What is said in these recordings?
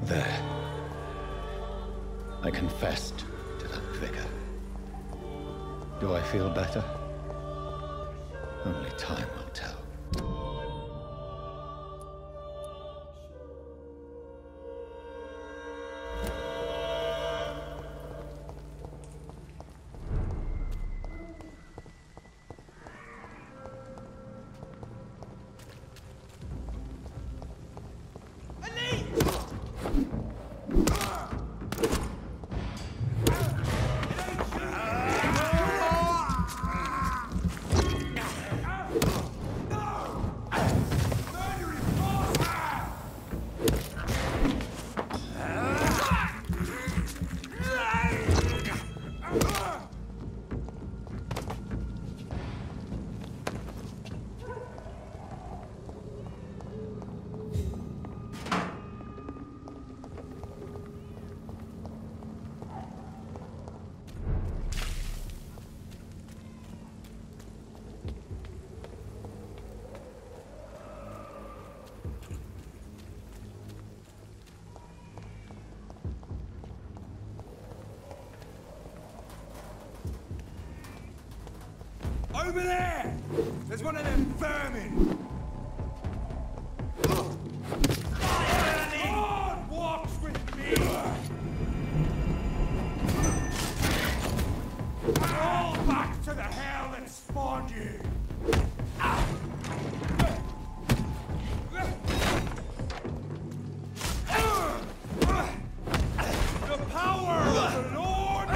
There. I confessed to that vicar. Do I feel better? Only time will tell. Over there! There's one of them vermin! God walks with me! All back to the hell that spawned you! The power of the Lord!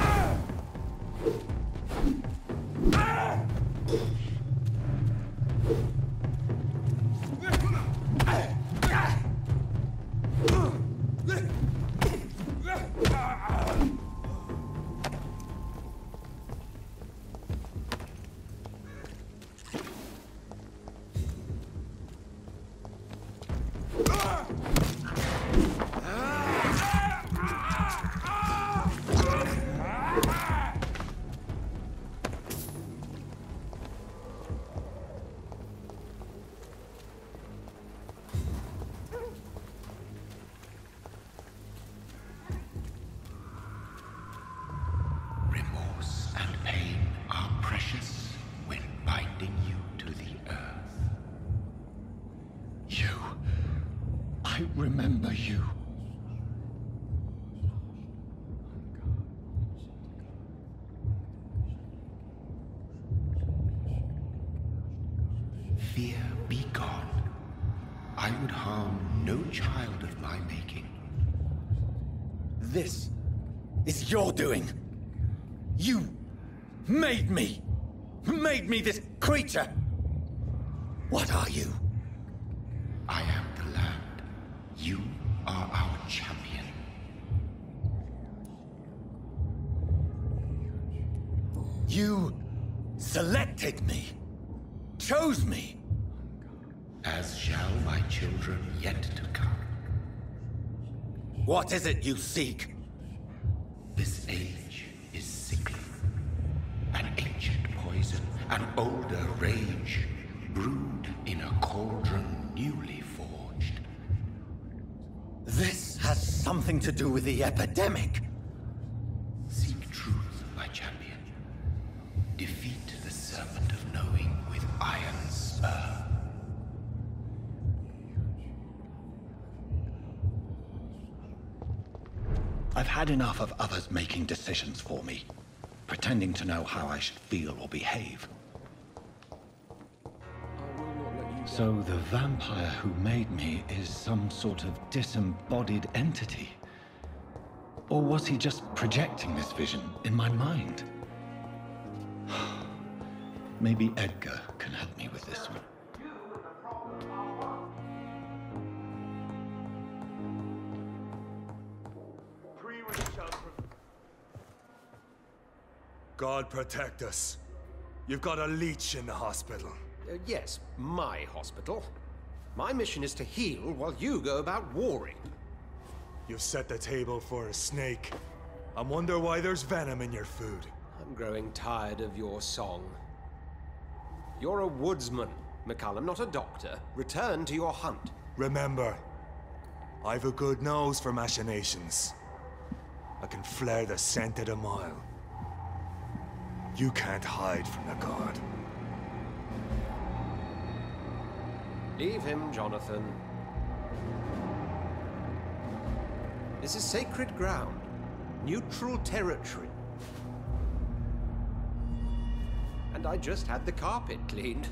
Remember you. Fear be gone. I would harm no child of my making. This is your doing. You made me this creature. What are you? I am the land. You are our champion. You selected me, chose me. As shall my children yet to come. What is it you seek? This age is sickly. An ancient poison, an older rage, brewed in a cauldron newly forged. This has something to do with the epidemic. Seek truth, my champion. Defeat the serpent of knowing with iron spur. I've had enough of others making decisions for me, pretending to know how I should feel or behave. So the vampire who made me is some sort of disembodied entity? Or was he just projecting this vision in my mind? Maybe Edgar can help me with this one. God protect us. You've got a leech in the hospital. Yes, my hospital. My mission is to heal while you go about warring. You've set the table for a snake. I wonder why there's venom in your food. I'm growing tired of your song. You're a woodsman, McCallum, not a doctor. Return to your hunt. Remember, I've a good nose for machinations. I can flare the scent at a mile. You can't hide from the god. Leave him, Jonathan. This is sacred ground. Neutral territory. And I just had the carpet cleaned.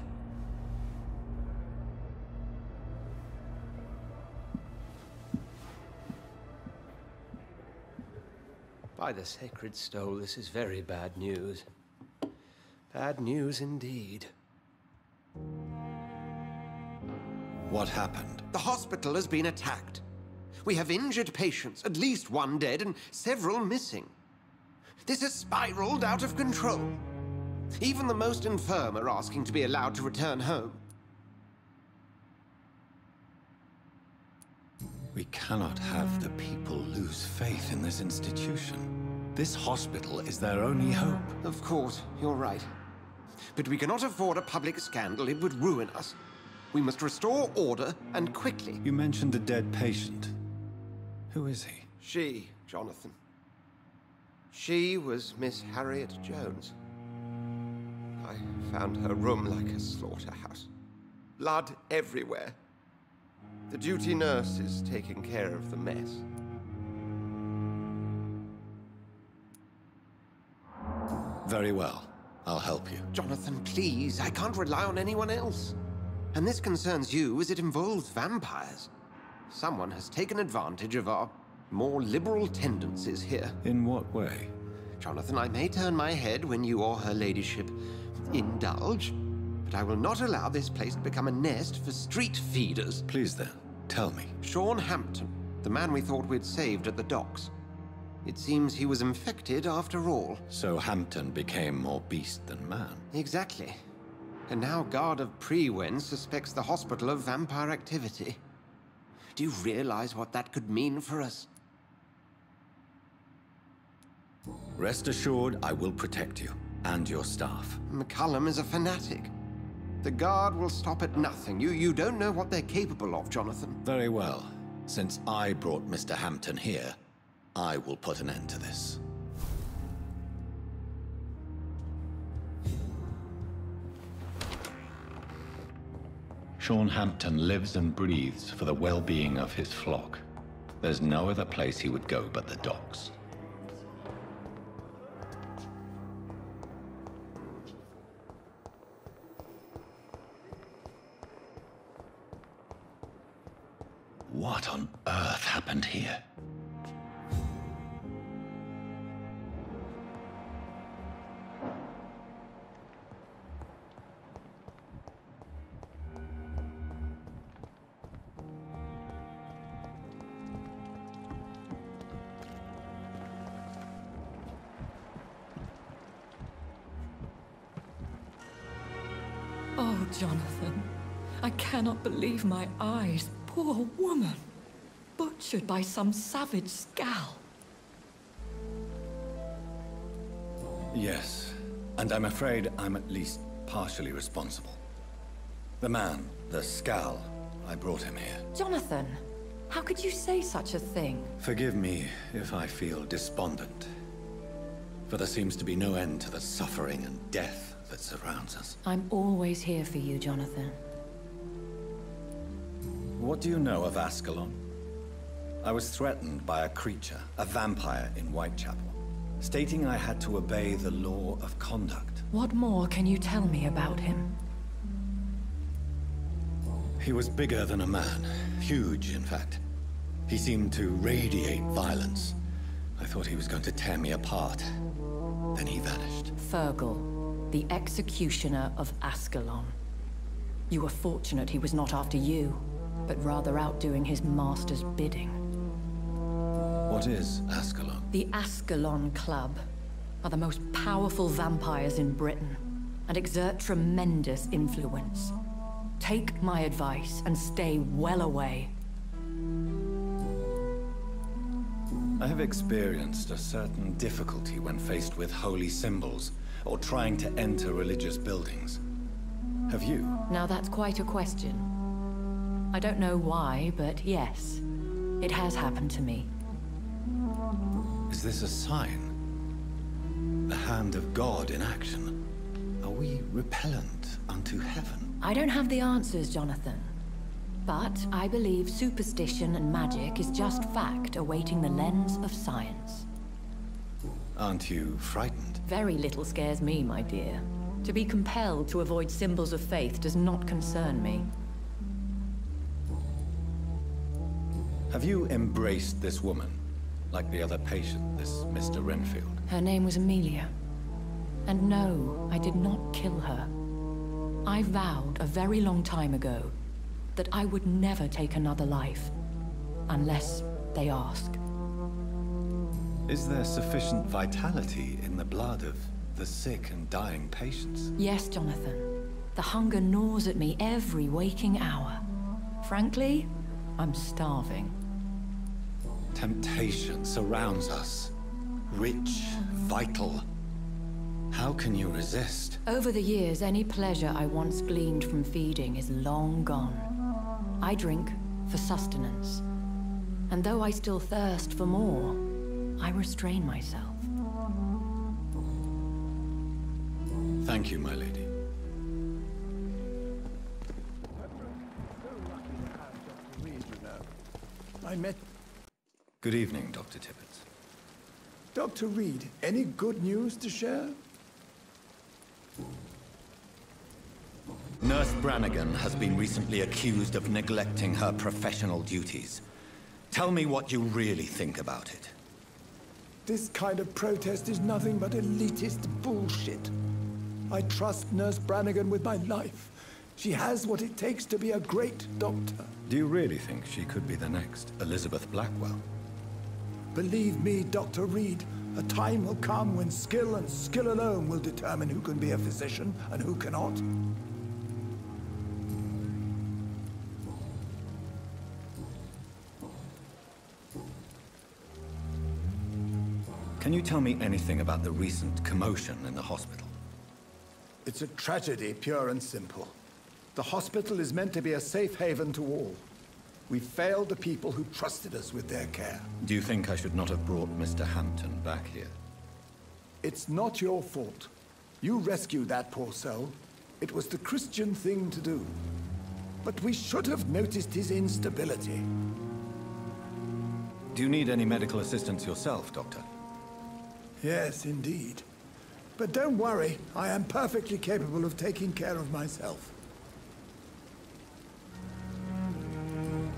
By the sacred stole, this is very bad news. Bad news indeed. What happened? The hospital has been attacked. We have injured patients, at least one dead and several missing. This has spiraled out of control. Even the most infirm are asking to be allowed to return home. We cannot have the people lose faith in this institution. This hospital is their only hope. Of course, you're right. But we cannot afford a public scandal. It would ruin us. We must restore order, and quickly. You mentioned the dead patient. Who is he? She, Jonathan. She was Miss Harriet Jones. I found her room like a slaughterhouse. Blood everywhere. The duty nurse is taking care of the mess. Very well. I'll help you. Jonathan, please. I can't rely on anyone else. And this concerns you as it involves vampires. Someone has taken advantage of our more liberal tendencies here. In what way? Jonathan, I may turn my head when you or her ladyship indulge, but I will not allow this place to become a nest for street feeders. Please then, tell me. Sean Hampton, the man we thought we'd saved at the docks. It seems he was infected after all. So Hampton became more beast than man. Exactly. And now Guard of Prewen suspects the hospital of vampire activity. Do you realize what that could mean for us? Rest assured, I will protect you and your staff. McCullum is a fanatic. The Guard will stop at nothing. You don't know what they're capable of, Jonathan. Very well. Since I brought Mr. Hampton here, I will put an end to this. Sean Hampton lives and breathes for the well-being of his flock. There's no other place he would go but the docks. What on earth happened here? Oh, Jonathan, I cannot believe my eyes. Poor woman, butchered by some savage scowl. Yes, and I'm afraid I'm at least partially responsible. The man, the scowl, I brought him here. Jonathan, how could you say such a thing? Forgive me if I feel despondent, for there seems to be no end to the suffering and death that surrounds us. I'm always here for you, Jonathan. What do you know of Ascalon? I was threatened by a creature, a vampire in Whitechapel, stating I had to obey the law of conduct. What more can you tell me about him? He was bigger than a man. Huge, in fact. He seemed to radiate violence. I thought he was going to tear me apart. Then he vanished. Fergal, the executioner of Ascalon. You were fortunate he was not after you, but rather out doing his master's bidding. What is Ascalon? The Ascalon Club are the most powerful vampires in Britain and exert tremendous influence. Take my advice and stay well away. I have experienced a certain difficulty when faced with holy symbols or trying to enter religious buildings. Have you? Now that's quite a question. I don't know why, but yes. It has happened to me. Is this a sign? The hand of God in action? Are we repellent unto heaven? I don't have the answers, Jonathan. But I believe superstition and magic is just fact awaiting the lens of science. Aren't you frightened? Very little scares me, my dear. To be compelled to avoid symbols of faith does not concern me. Have you embraced this woman? Like the other patient, this Mr. Renfield? Her name was Amelia. And no, I did not kill her. I vowed a very long time ago that I would never take another life, unless they ask. Is there sufficient vitality in the blood of the sick and dying patients? Yes, Jonathan. The hunger gnaws at me every waking hour. Frankly, I'm starving. Temptation surrounds us. Rich, vital. How can you resist? Over the years, any pleasure I once gleaned from feeding is long gone. I drink for sustenance. And though I still thirst for more, I restrain myself. Thank you, my lady. I met... Good evening, Dr. Tippets. Dr. Reed, any good news to share? Nurse Brannigan has been recently accused of neglecting her professional duties. Tell me what you really think about it. This kind of protest is nothing but elitist bullshit. I trust Nurse Brannigan with my life. She has what it takes to be a great doctor. Do you really think she could be the next Elizabeth Blackwell? Believe me, Dr. Reed, a time will come when skill and skill alone will determine who can be a physician and who cannot. Can you tell me anything about the recent commotion in the hospital? It's a tragedy, pure and simple. The hospital is meant to be a safe haven to all. We failed the people who trusted us with their care. Do you think I should not have brought Mr. Hampton back here? It's not your fault. You rescued that poor soul. It was the Christian thing to do. But we should have noticed his instability. Do you need any medical assistance yourself, Doctor? Yes, indeed. But don't worry, I am perfectly capable of taking care of myself.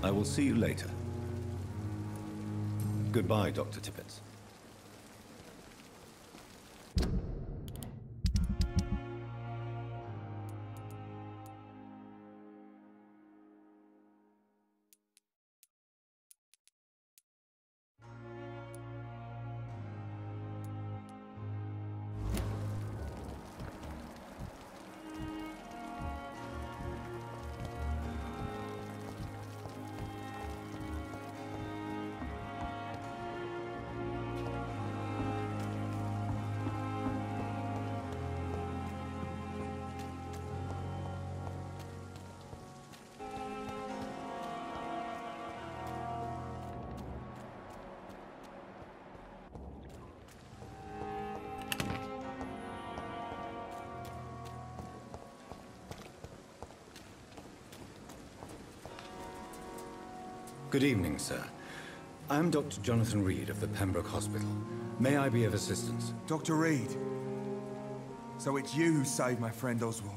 I will see you later. Goodbye, Dr. Tippets. Good evening, sir. I'm Dr. Jonathan Reed of the Pembroke Hospital. May I be of assistance? Dr. Reed. So it's you who saved my friend Oswald.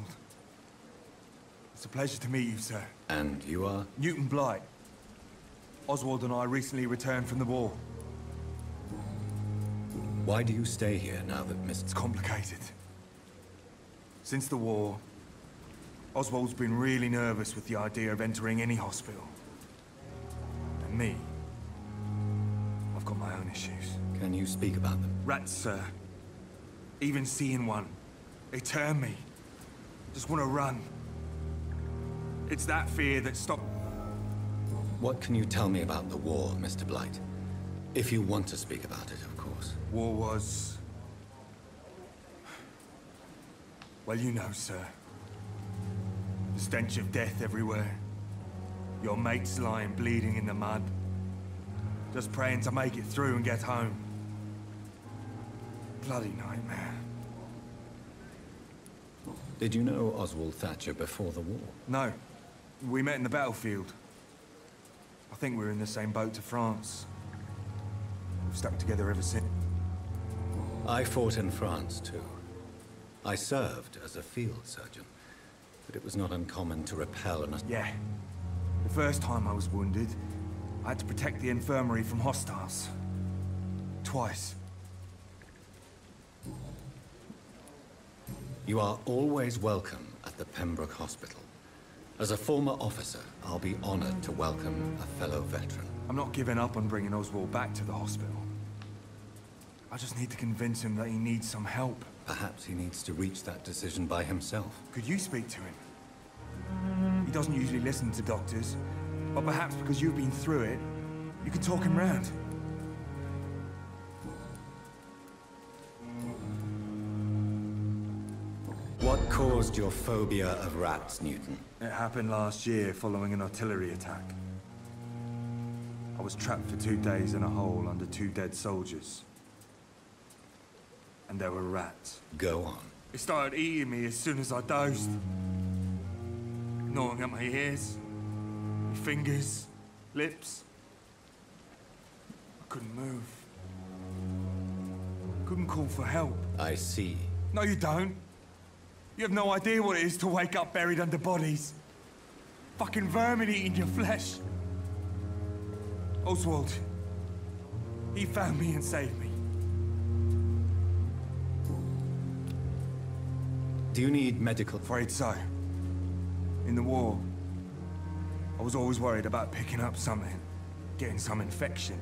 It's a pleasure to meet you, sir. And you are? Newton Blight. Oswald and I recently returned from the war. Why do you stay here now that It's complicated. Since the war, Oswald's been really nervous with the idea of entering any hospital. And me, I've got my own issues. Can you speak about them? Rats, sir. Even seeing one, they turn me. Just want to run. It's that fear that stopped... What can you tell me about the war, Mr. Blight? If you want to speak about it, of course. War was... Well, you know, sir. The stench of death everywhere. Your mates lying bleeding in the mud. Just praying to make it through and get home. Bloody nightmare. Did you know Oswald Thatcher before the war? No. We met in the battlefield. I think we were in the same boat to France. We've stuck together ever since. I fought in France, too. I served as a field surgeon, but it was not uncommon to repel an... Yeah. The first time I was wounded, I had to protect the infirmary from hostiles. Twice. You are always welcome at the Pembroke Hospital. As a former officer, I'll be honored to welcome a fellow veteran. I'm not giving up on bringing Oswald back to the hospital. I just need to convince him that he needs some help. Perhaps he needs to reach that decision by himself. Could you speak to him? He doesn't usually listen to doctors, but perhaps because you've been through it, you can talk him round. What caused your phobia of rats, Newton? It happened last year following an artillery attack. I was trapped for 2 days in a hole under 2 dead soldiers. And there were rats. Go on. They started eating me as soon as I dozed. Gnawing at my ears, my fingers, lips. I couldn't move. Couldn't call for help. I see. No, you don't. You have no idea what it is to wake up buried under bodies. Fucking vermin eating your flesh. Oswald. He found me and saved me. Do you need medical... Afraid so. In the war, I was always worried about picking up something, getting some infection.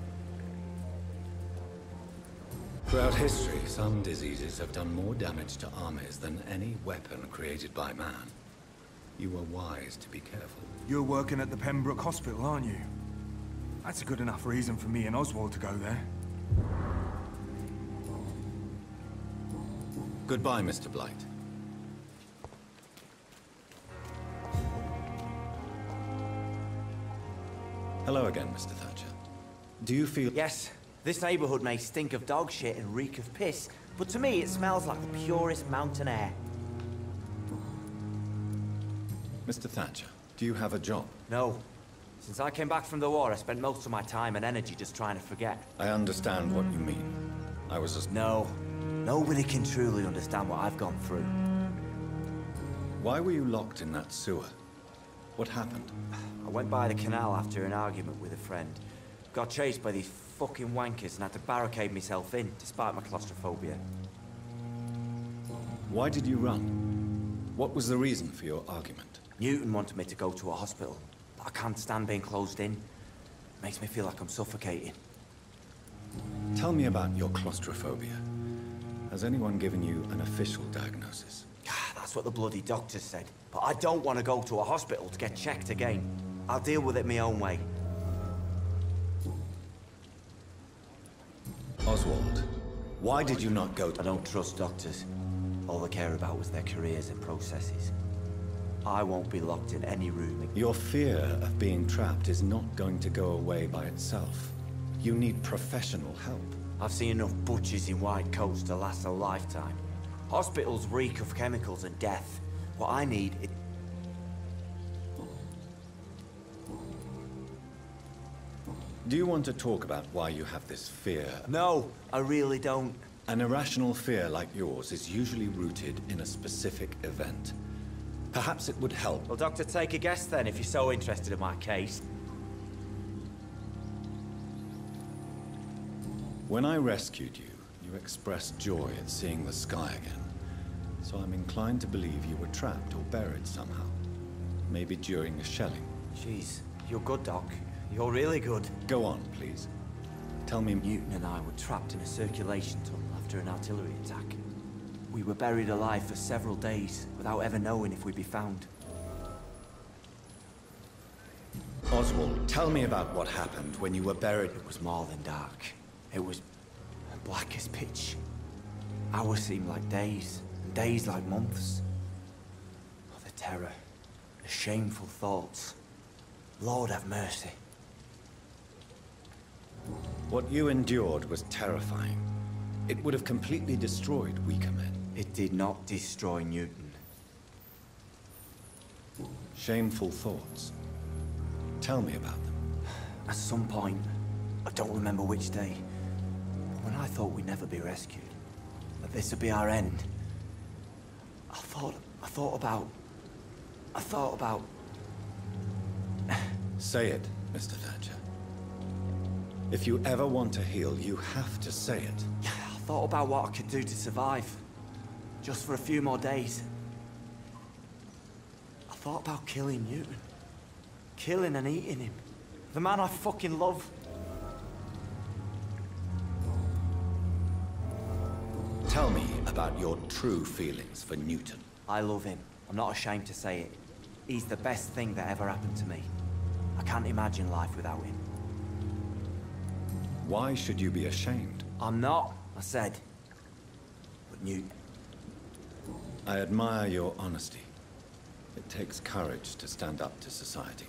Throughout history, some diseases have done more damage to armies than any weapon created by man. You were wise to be careful. You're working at the Pembroke Hospital, aren't you? That's a good enough reason for me and Oswald to go there. Goodbye, Mr. Blight. Hello again, Mr. Thatcher. Do you feel... Yes, this neighborhood may stink of dog shit and reek of piss, but to me it smells like the purest mountain air. Mr. Thatcher, do you have a job? No. Since I came back from the war, I spent most of my time and energy just trying to forget. I understand what you mean. I was just... No. Nobody can truly understand what I've gone through. Why were you locked in that sewer? What happened? I went by the canal after an argument with a friend. Got chased by these fucking wankers and had to barricade myself in, despite my claustrophobia. Why did you run? What was the reason for your argument? Newton wanted me to go to a hospital, but I can't stand being closed in. Makes me feel like I'm suffocating. Tell me about your claustrophobia. Has anyone given you an official diagnosis? That's what the bloody doctors said. But I don't want to go to a hospital to get checked again. I'll deal with it my own way. Oswald, why did you not go to... I don't trust doctors. All they care about was their careers and processes. I won't be locked in any room. Your fear of being trapped is not going to go away by itself. You need professional help. I've seen enough butchers in white coats to last a lifetime. Hospitals reek of chemicals and death. What I need is... Do you want to talk about why you have this fear? No, I really don't. An irrational fear like yours is usually rooted in a specific event. Perhaps it would help. Well, Doctor, take a guess then, if you're so interested in my case. When I rescued you, you expressed joy at seeing the sky again. So I'm inclined to believe you were trapped or buried somehow. Maybe during a shelling. Jeez, you're good, Doc. You're really good. Go on, please. Tell me... Newton and I were trapped in a circulation tunnel after an artillery attack. We were buried alive for several days, without ever knowing if we'd be found. Oswald, tell me about what happened when you were buried. It was more than dark. It was black as pitch. Hours seemed like days, and days like months. Oh, the terror. The shameful thoughts. Lord have mercy. What you endured was terrifying. It would have completely destroyed weaker men. It did not destroy Newton. Shameful thoughts. Tell me about them. At some point, I don't remember which day, but when I thought we'd never be rescued, that this would be our end, I thought about... Say it, Mr. Thatcher. If you ever want to heal, you have to say it. I thought about what I could do to survive. Just for a few more days. I thought about killing Newton. Killing and eating him. The man I fucking love. Tell me about your true feelings for Newton. I love him. I'm not ashamed to say it. He's the best thing that ever happened to me. I can't imagine life without him. Why should you be ashamed? I'm not, I said. But Newton... I admire your honesty. It takes courage to stand up to society.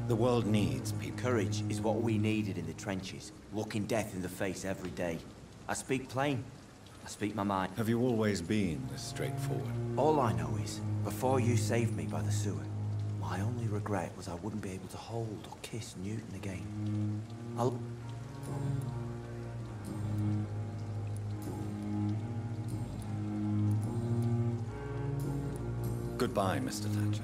The world needs people. Courage is what we needed in the trenches, looking death in the face every day. I speak plain. I speak my mind. Have you always been this straightforward? All I know is, before you saved me by the sewer, my only regret was I wouldn't be able to hold or kiss Newton again. Goodbye, Mr. Thatcher.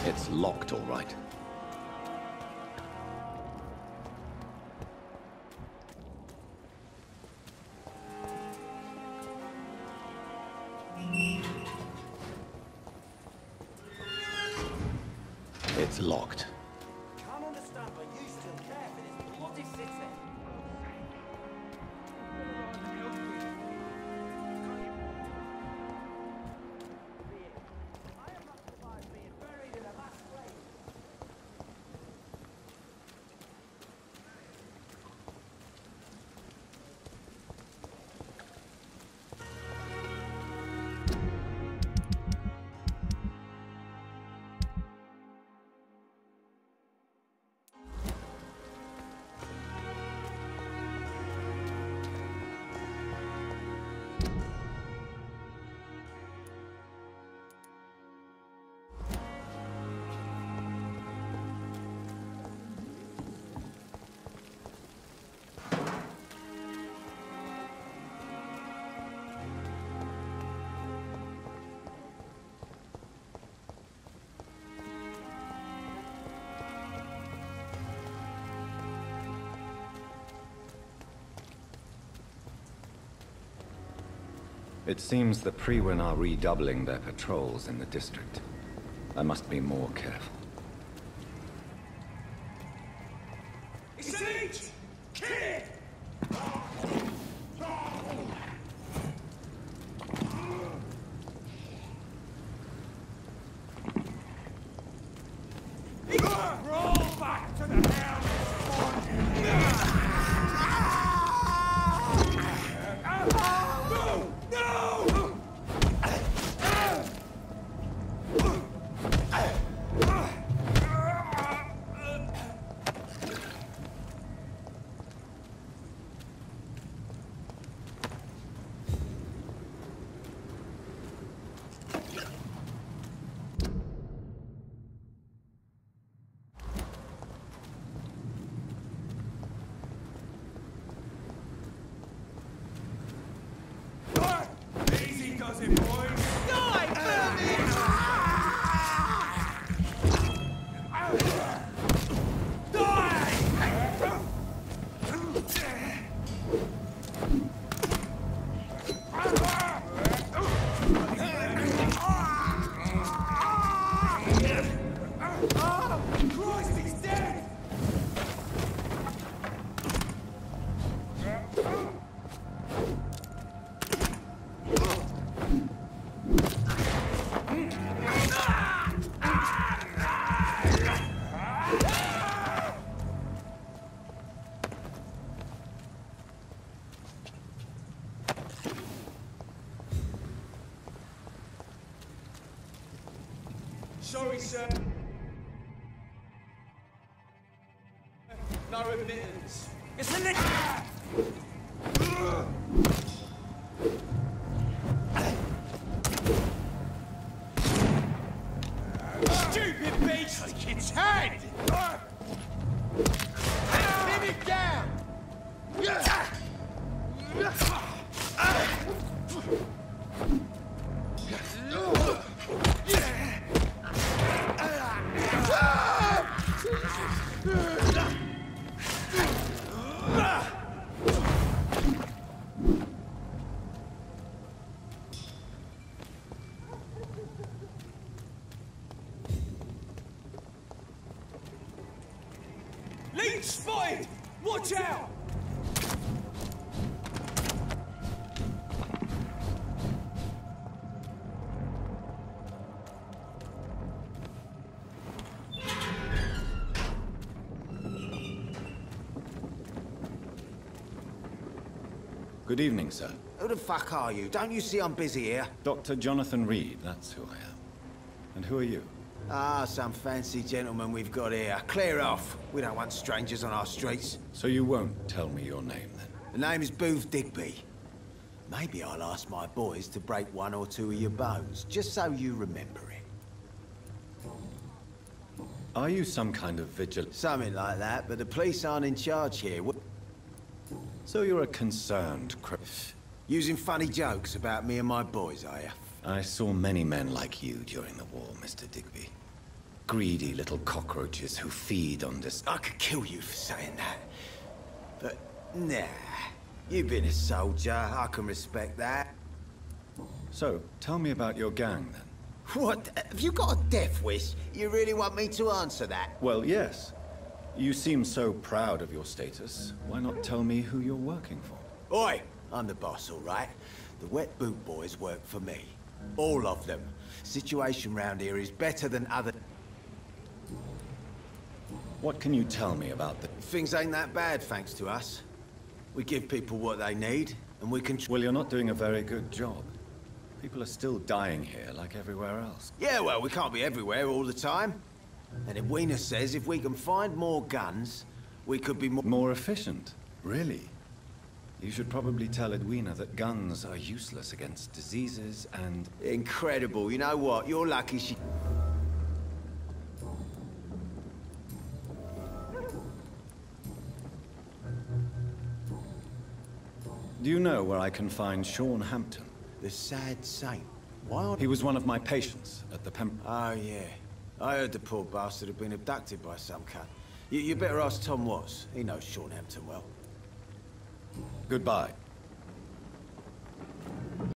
It's locked, all right. It's locked. Can't understand why you still care for this bloody city. I am not survived being buried in a mass grave. It seems the Priwen are redoubling their patrols in the district. I must be more careful. Siege! Kid! Roll back to the house! Easy does it, boys! Die, Christ, he's dead! Sorry, sir. No admittance. It's a lick. Stupid beast! Take its head! Pin it down! Lead spotted! Watch out! Good evening, sir. Who the fuck are you? Don't you see I'm busy here? Dr. Jonathan Reed, that's who I am. And who are you? Ah, some fancy gentleman we've got here. Clear off. We don't want strangers on our streets. So you won't tell me your name, then? The name is Booth Digby. Maybe I'll ask my boys to break one or two of your bones, just so you remember it. Are you some kind of vigilante? Something like that, but the police aren't in charge here. So you're a concerned Using funny jokes about me and my boys, are you? I saw many men like you during the war, Mr. Digby. Greedy little cockroaches who feed on this. I could kill you for saying that. But, nah. You've been a soldier, I can respect that. So, tell me about your gang, then. What? Have you got a death wish? You really want me to answer that? Well, yes. You seem so proud of your status. Why not tell me who you're working for? Oi! I'm the boss, all right? The Wet Boot Boys work for me. All of them. Situation round here is better than other... What can you tell me about the... Things ain't that bad, thanks to us. We give people what they need, and we can... Well, you're not doing a very good job. People are still dying here, like everywhere else. Yeah, well, we can't be everywhere all the time. And Edwina says if we can find more guns, we could be more... More efficient? Really? You should probably tell Edwina that guns are useless against diseases and... Incredible. You know what? You're lucky she... Do you know where I can find Sean Hampton? The sad saint. Why on... He was one of my patients at the Oh, yeah. I heard the poor bastard had been abducted by some cunt. You better ask Tom Watts. He knows Sean Hampton well. Goodbye.